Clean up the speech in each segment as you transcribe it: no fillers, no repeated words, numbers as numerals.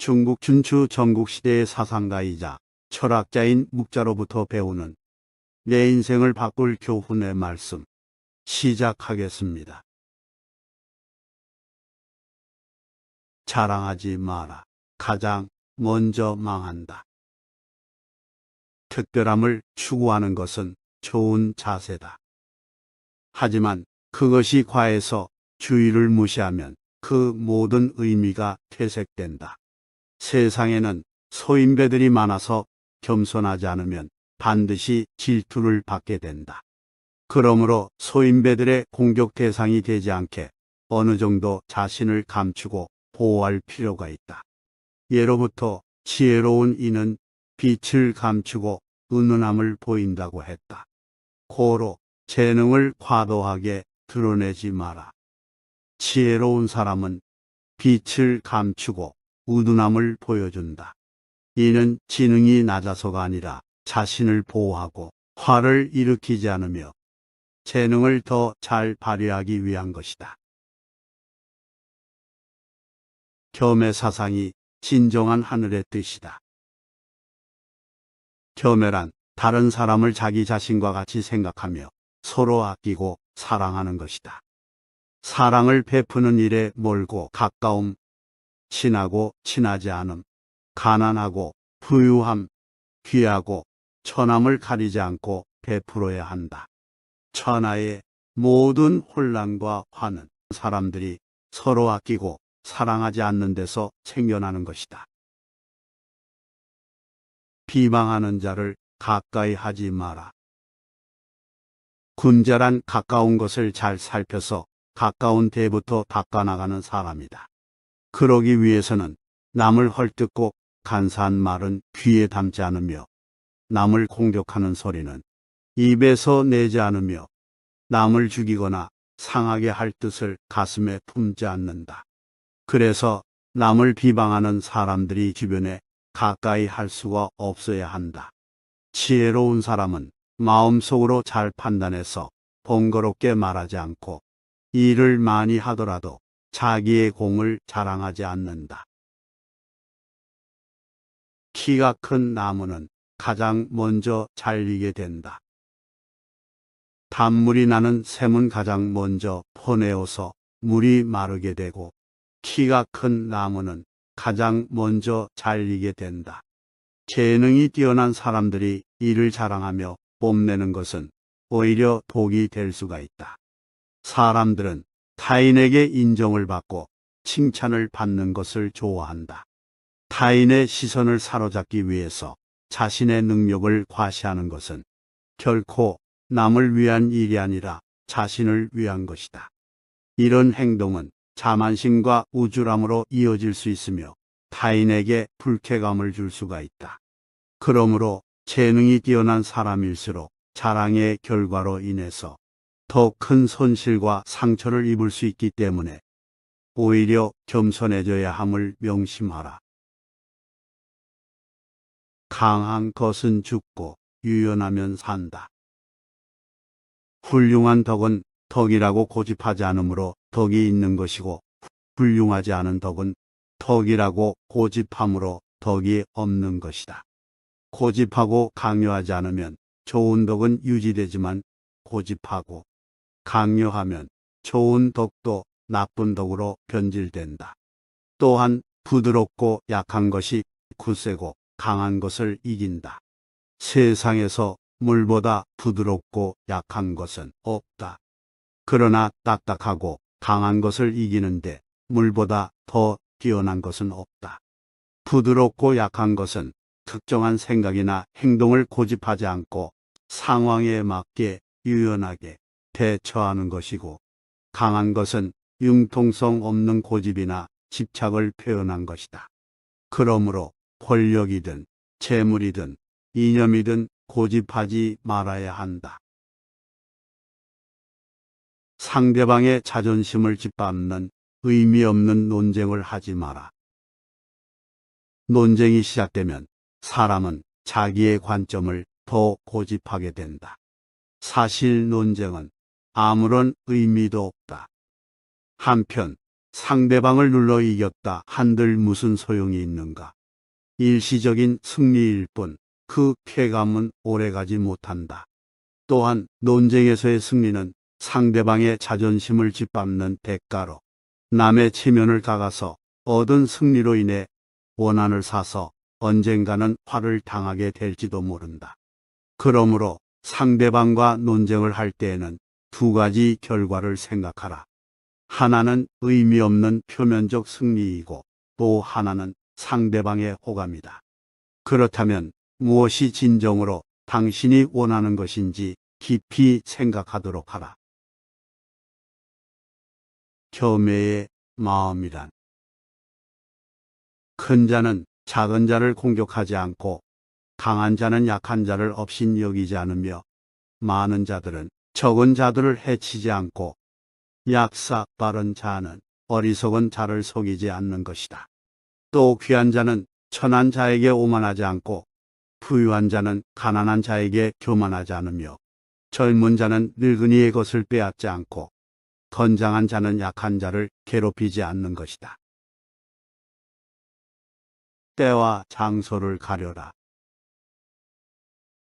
중국 춘추 전국시대의 사상가이자 철학자인 묵자로부터 배우는 내 인생을 바꿀 교훈의 말씀 시작하겠습니다. 자랑하지 마라. 가장 먼저 망한다. 특별함을 추구하는 것은 좋은 자세다. 하지만 그것이 과해서 주의를 무시하면 그 모든 의미가 퇴색된다. 세상에는 소인배들이 많아서 겸손하지 않으면 반드시 질투를 받게 된다. 그러므로 소인배들의 공격 대상이 되지 않게 어느 정도 자신을 감추고 보호할 필요가 있다. 예로부터 지혜로운 이는 빛을 감추고 은은함을 보인다고 했다. 고로 재능을 과도하게 드러내지 마라. 지혜로운 사람은 빛을 감추고 우둔함을 보여준다. 이는 지능이 낮아서가 아니라 자신을 보호하고 화를 일으키지 않으며 재능을 더 잘 발휘하기 위한 것이다. 겸의 사상이 진정한 하늘의 뜻이다. 겸해란 다른 사람을 자기 자신과 같이 생각하며 서로 아끼고 사랑하는 것이다. 사랑을 베푸는 일에 멀고 가까움, 친하고 친하지 않음, 가난하고 부유함, 귀하고 천함을 가리지 않고 베풀어야 한다. 천하의 모든 혼란과 화는 사람들이 서로 아끼고 사랑하지 않는 데서 생겨나는 것이다. 비방하는 자를 가까이 하지 마라. 군자란 가까운 것을 잘 살펴서 가까운 데부터 닦아나가는 사람이다. 그러기 위해서는 남을 헐뜯고 간사한 말은 귀에 담지 않으며 남을 공격하는 소리는 입에서 내지 않으며 남을 죽이거나 상하게 할 뜻을 가슴에 품지 않는다. 그래서 남을 비방하는 사람들이 주변에 가까이 할 수가 없어야 한다. 지혜로운 사람은 마음속으로 잘 판단해서 번거롭게 말하지 않고 일을 많이 하더라도 자기의 공을 자랑하지 않는다. 키가 큰 나무는 가장 먼저 잘리게 된다. 단물이 나는 샘은 가장 먼저 퍼내어서 물이 마르게 되고 키가 큰 나무는 가장 먼저 잘리게 된다. 재능이 뛰어난 사람들이 이를 자랑하며 뽐내는 것은 오히려 독이 될 수가 있다. 사람들은 타인에게 인정을 받고 칭찬을 받는 것을 좋아한다. 타인의 시선을 사로잡기 위해서 자신의 능력을 과시하는 것은 결코 남을 위한 일이 아니라 자신을 위한 것이다. 이런 행동은 자만심과 우쭐함으로 이어질 수 있으며 타인에게 불쾌감을 줄 수가 있다. 그러므로 재능이 뛰어난 사람일수록 자랑의 결과로 인해서 더 큰 손실과 상처를 입을 수 있기 때문에 오히려 겸손해져야 함을 명심하라. 강한 것은 죽고 유연하면 산다. 훌륭한 덕은 덕이라고 고집하지 않으므로 덕이 있는 것이고 훌륭하지 않은 덕은 덕이라고 고집함으로 덕이 없는 것이다. 고집하고 강요하지 않으면 좋은 덕은 유지되지만 고집하고 강요하면 좋은 덕도 나쁜 덕으로 변질된다. 또한 부드럽고 약한 것이 굳세고 강한 것을 이긴다. 세상에서 물보다 부드럽고 약한 것은 없다. 그러나 딱딱하고 강한 것을 이기는데 물보다 더 뛰어난 것은 없다. 부드럽고 약한 것은 특정한 생각이나 행동을 고집하지 않고 상황에 맞게 유연하게 대처하는 것이고, 강한 것은 융통성 없는 고집이나 집착을 표현한 것이다. 그러므로 권력이든 재물이든 이념이든 고집하지 말아야 한다. 상대방의 자존심을 짓밟는 의미 없는 논쟁을 하지 마라. 논쟁이 시작되면 사람은 자기의 관점을 더 고집하게 된다. 사실 논쟁은 아무런 의미도 없다. 한편 상대방을 눌러 이겼다 한들 무슨 소용이 있는가. 일시적인 승리일 뿐 그 쾌감은 오래가지 못한다. 또한 논쟁에서의 승리는 상대방의 자존심을 짓밟는 대가로 남의 체면을 깎아서 얻은 승리로 인해 원한을 사서 언젠가는 화를 당하게 될지도 모른다. 그러므로 상대방과 논쟁을 할 때에는 두 가지 결과를 생각하라. 하나는 의미 없는 표면적 승리이고 또 하나는 상대방의 호감이다. 그렇다면 무엇이 진정으로 당신이 원하는 것인지 깊이 생각하도록 하라. 겸해의 마음이란 큰 자는 작은 자를 공격하지 않고 강한 자는 약한 자를 업신 여기지 않으며 많은 자들은 적은 자들을 해치지 않고 약사 빠른 자는 어리석은 자를 속이지 않는 것이다. 또 귀한 자는 천한 자에게 오만하지 않고 부유한 자는 가난한 자에게 교만하지 않으며 젊은 자는 늙은이의 것을 빼앗지 않고 건장한 자는 약한 자를 괴롭히지 않는 것이다. 때와 장소를 가려라.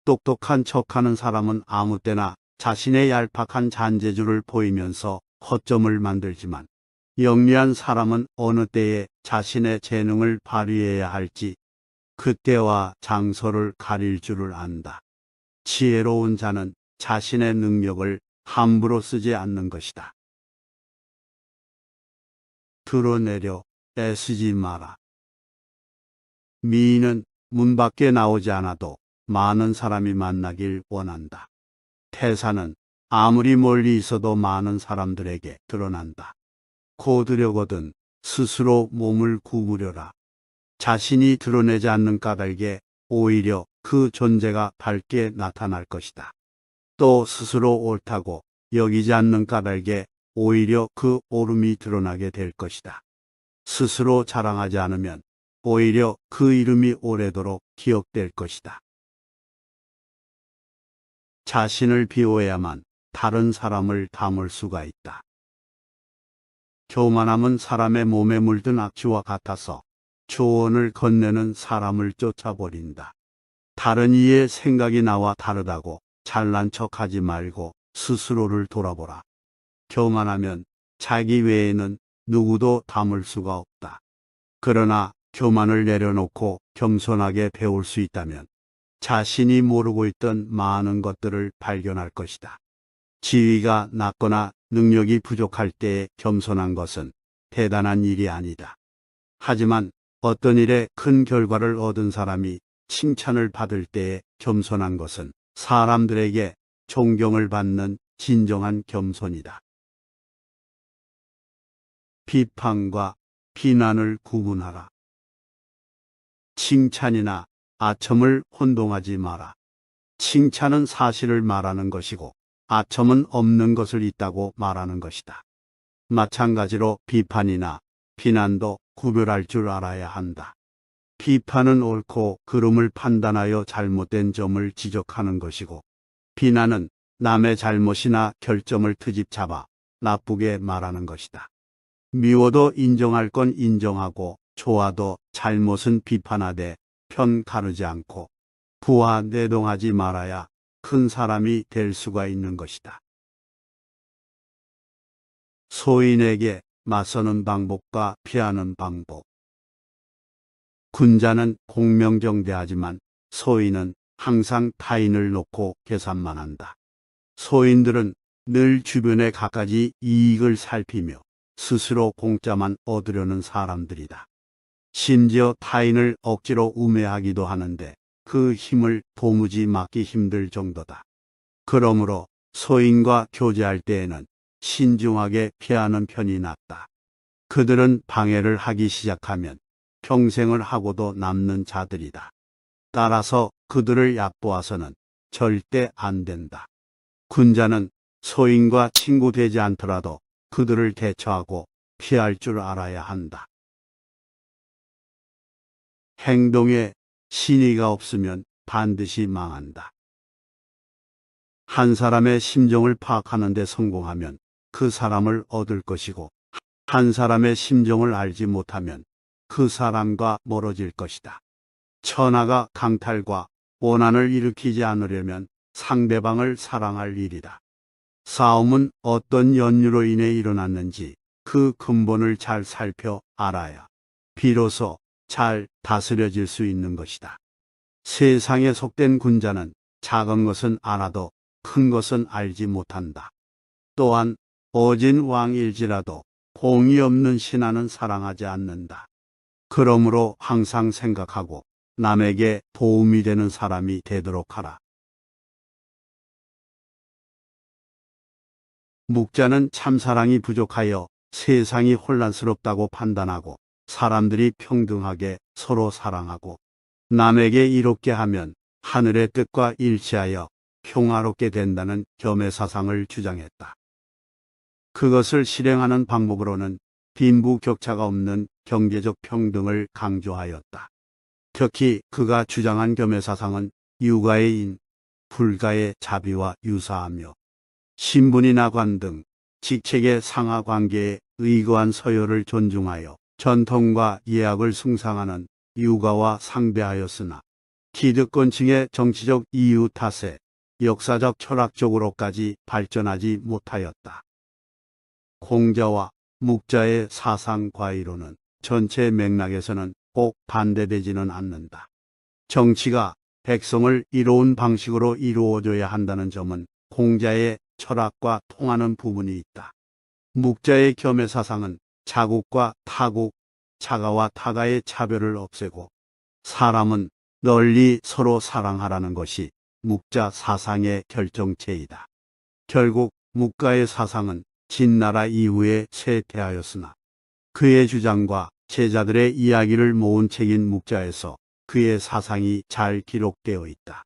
똑똑한 척하는 사람은 아무 때나 자신의 얄팍한 잔재주를 보이면서 허점을 만들지만 영리한 사람은 어느 때에 자신의 재능을 발휘해야 할지 그때와 장소를 가릴 줄을 안다. 지혜로운 자는 자신의 능력을 함부로 쓰지 않는 것이다. 드러내려 애쓰지 마라. 미인은 문 밖에 나오지 않아도 많은 사람이 만나길 원한다. 태사는 아무리 멀리 있어도 많은 사람들에게 드러난다. 고드려거든 스스로 몸을 구부려라. 자신이 드러내지 않는 까닭에 오히려 그 존재가 밝게 나타날 것이다. 또 스스로 옳다고 여기지 않는 까닭에 오히려 그 옳음이 드러나게 될 것이다. 스스로 자랑하지 않으면 오히려 그 이름이 오래도록 기억될 것이다. 자신을 비워야만 다른 사람을 담을 수가 있다. 교만함은 사람의 몸에 물든 악취와 같아서 조언을 건네는 사람을 쫓아버린다. 다른 이의 생각이 나와 다르다고 잘난 척하지 말고 스스로를 돌아보라. 교만하면 자기 외에는 누구도 담을 수가 없다. 그러나 교만을 내려놓고 겸손하게 배울 수 있다면 자신이 모르고 있던 많은 것들을 발견할 것이다. 지위가 낮거나 능력이 부족할 때에 겸손한 것은 대단한 일이 아니다. 하지만 어떤 일에 큰 결과를 얻은 사람이 칭찬을 받을 때에 겸손한 것은 사람들에게 존경을 받는 진정한 겸손이다. 비판과 비난을 구분하라. 칭찬이나 아첨을 혼동하지 마라. 칭찬은 사실을 말하는 것이고 아첨은 없는 것을 있다고 말하는 것이다. 마찬가지로 비판이나 비난도 구별할 줄 알아야 한다. 비판은 옳고 그름을 판단하여 잘못된 점을 지적하는 것이고 비난은 남의 잘못이나 결점을 트집 잡아 나쁘게 말하는 것이다. 미워도 인정할 건 인정하고 좋아도 잘못은 비판하되 편 가르지 않고 부하 내동하지 말아야 큰 사람이 될 수가 있는 것이다. 소인에게 맞서는 방법과 피하는 방법. 군자는 공명정대하지만 소인은 항상 타인을 놓고 계산만 한다. 소인들은 늘 주변의 갖가지 이익을 살피며 스스로 공짜만 얻으려는 사람들이다. 심지어 타인을 억지로 우매하기도 하는데 그 힘을 도무지 막기 힘들 정도다. 그러므로 소인과 교제할 때에는 신중하게 피하는 편이 낫다. 그들은 방해를 하기 시작하면 평생을 하고도 남는 자들이다. 따라서 그들을 얕보아서는 절대 안 된다. 군자는 소인과 친구 되지 않더라도 그들을 대처하고 피할 줄 알아야 한다. 행동에 신의가 없으면 반드시 망한다. 한 사람의 심정을 파악하는 데 성공하면 그 사람을 얻을 것이고 한 사람의 심정을 알지 못하면 그 사람과 멀어질 것이다. 천하가 강탈과 원한을 일으키지 않으려면 상대방을 사랑할 일이다. 싸움은 어떤 연유로 인해 일어났는지 그 근본을 잘 살펴 알아야 비로소 잘 다스려질 수 있는 것이다. 세상에 속된 군자는 작은 것은 알아도 큰 것은 알지 못한다. 또한 어진 왕일지라도 공이 없는 신하는 사랑하지 않는다. 그러므로 항상 생각하고 남에게 도움이 되는 사람이 되도록 하라. 묵자는 참사랑이 부족하여 세상이 혼란스럽다고 판단하고 사람들이 평등하게 서로 사랑하고 남에게 이롭게 하면 하늘의 뜻과 일치하여 평화롭게 된다는 겸해사상을 주장했다. 그것을 실행하는 방법으로는 빈부격차가 없는 경제적 평등을 강조하였다. 특히 그가 주장한 겸해사상은 유가의 인, 불가의 자비와 유사하며 신분이나 관 등 직책의 상하 관계에 의거한 서열을 존중하여 전통과 예약을 숭상하는 유가와 상배하였으나 기득권층의 정치적 이유 탓에 역사적 철학적으로까지 발전하지 못하였다. 공자와 묵자의 사상 과이로는 전체 맥락에서는 꼭 반대되지는 않는다. 정치가 백성을 이로운 방식으로 이루어져야 한다는 점은 공자의 철학과 통하는 부분이 있다. 묵자의 겸해사상은 자국과 타국, 자가와 타가의 차별을 없애고 사람은 널리 서로 사랑하라는 것이 묵자 사상의 결정체이다. 결국 묵가의 사상은 진나라 이후에 쇠퇴하였으나 그의 주장과 제자들의 이야기를 모은 책인 묵자에서 그의 사상이 잘 기록되어 있다.